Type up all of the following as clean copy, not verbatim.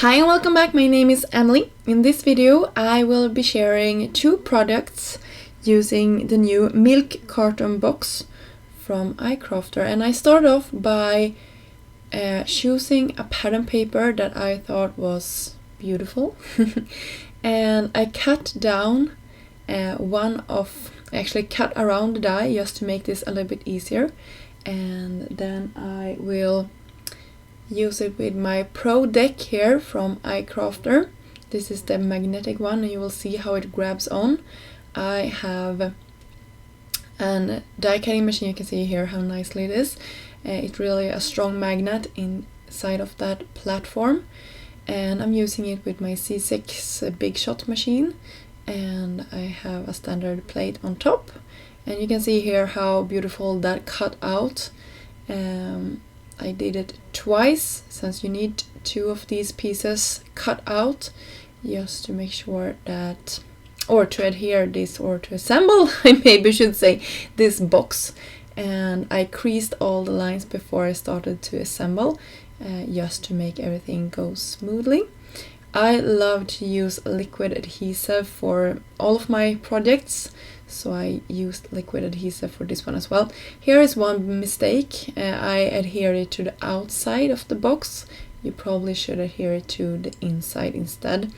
Hi and welcome back, my name is Emily. In this video I will be sharing two products using the new milk carton box from Icrafter, and I start off by choosing a pattern paper that I thought was beautiful and I cut down actually cut around the die just to make this a little bit easier, and then I will use it with my Pro deck here from Icrafter. This is the magnetic one and you will see how it grabs on. I have a die cutting machine, you can see here how nicely it is. It's really a strong magnet inside of that platform, and I'm using it with my C6 Big Shot machine, and I have a standard plate on top, and you can see here how beautiful that cut out. I did it twice since you need two of these pieces cut out just to make sure that, or to adhere this, or to assemble I maybe should say, this box. And I creased all the lines before I started to assemble just to make everything go smoothly. I love to use liquid adhesive for all of my projects, so I used liquid adhesive for this one as well. Here is one mistake. I adhere it to the outside of the box. You probably should adhere it to the inside instead.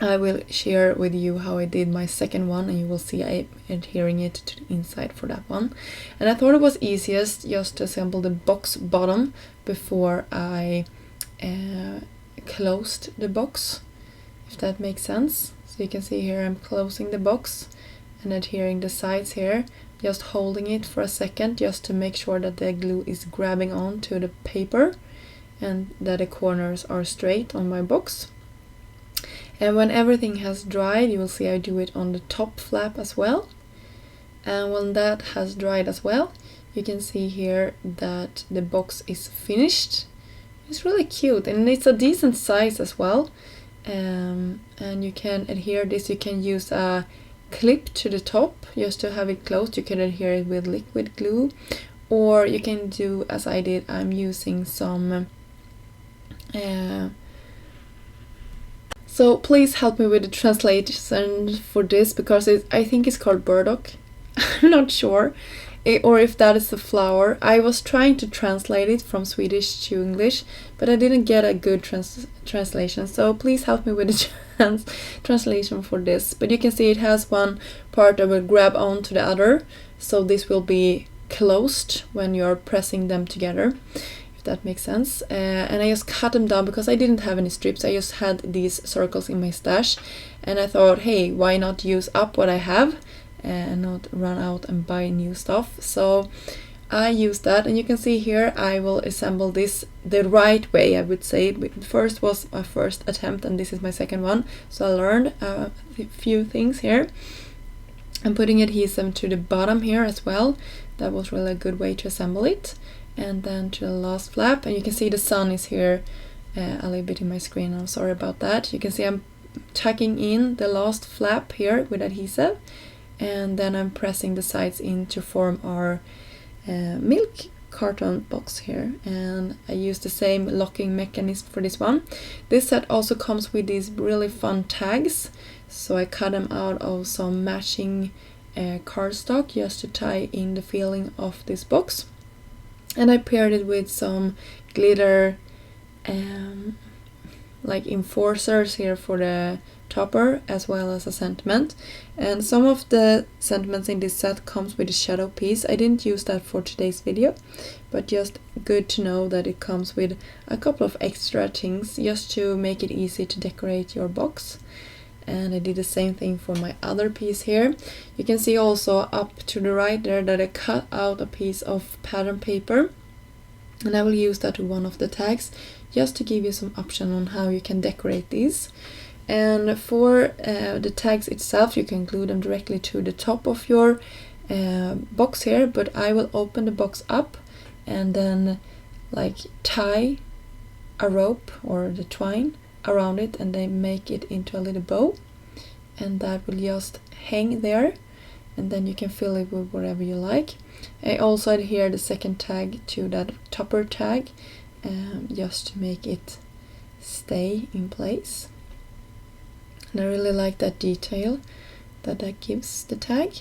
I will share with you how I did my second one, and you will see I adhering it to the inside for that one. And I thought it was easiest just to assemble the box bottom before I closed the box, if that makes sense. So you can see here I'm closing the box and adhering the sides here, just holding it for a second just to make sure that the glue is grabbing on to the paper and that the corners are straight on my box. And when everything has dried, you will see I do it on the top flap as well. And when that has dried as well, you can see here that the box is finished. It's really cute and it's a decent size as well. And you can adhere this, you can use a clip to the top just to have it closed. You can adhere it with liquid glue, or you can do as I did. I'm using some so please help me with the translation for this, because I think it's called burdock. I'm not sure, or if that is the flower. I was trying to translate it from Swedish to English, but I didn't get a good translation, so please help me with the translation for this. But you can see it has one part that will grab onto the other, so this will be closed when you're pressing them together, if that makes sense. And I just cut them down because I didn't have any strips. I just had these circles in my stash, and I thought, hey, why not use up what I have and not run out and buy new stuff. So I use that, and you can see here I will assemble this the right way, I would say. First was my first attempt and this is my second one, so I learned a few things here. I'm putting adhesive to the bottom here as well. That was really a good way to assemble it. And then to the last flap, and you can see the sun is here a little bit in my screen. I'm sorry about that. You can see I'm tucking in the last flap here with adhesive, and then I'm pressing the sides in to form our milk carton box here. And I use the same locking mechanism for this one. This set also comes with these really fun tags, so I cut them out of some matching cardstock just to tie in the feeling of this box. And I paired it with some glitter like enforcers here for the topper, as well as a sentiment. And some of the sentiments in this set comes with a shadow piece. I didn't use that for today's video, but just good to know that it comes with a couple of extra things just to make it easy to decorate your box. And I did the same thing for my other piece here. You can see also up to the right there that I cut out a piece of pattern paper, and I will use that to one of the tags just to give you some option on how you can decorate these. And for the tags itself, you can glue them directly to the top of your box here, but I will open the box up and then like tie a rope or the twine around it, and then make it into a little bow, and that will just hang there, and then you can fill it with whatever you like. I also adhere the second tag to that topper tag just to make it stay in place. And I really like that detail that gives the tag.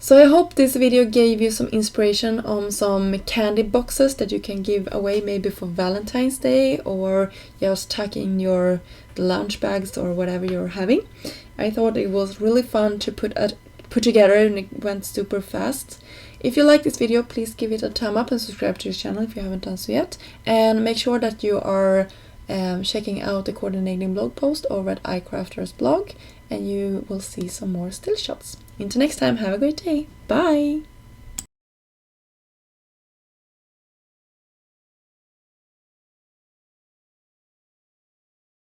So I hope this video gave you some inspiration on some candy boxes that you can give away maybe for Valentine's Day, or just tuck in your lunch bags or whatever you're having. I thought it was really fun to put together, and it went super fast. If you like this video, please give it a thumb up and subscribe to the channel if you haven't done so yet. And make sure that you are checking out the coordinating blog post over at Icrafter's blog, and you will see some more still shots. Until next time, have a great day. Bye!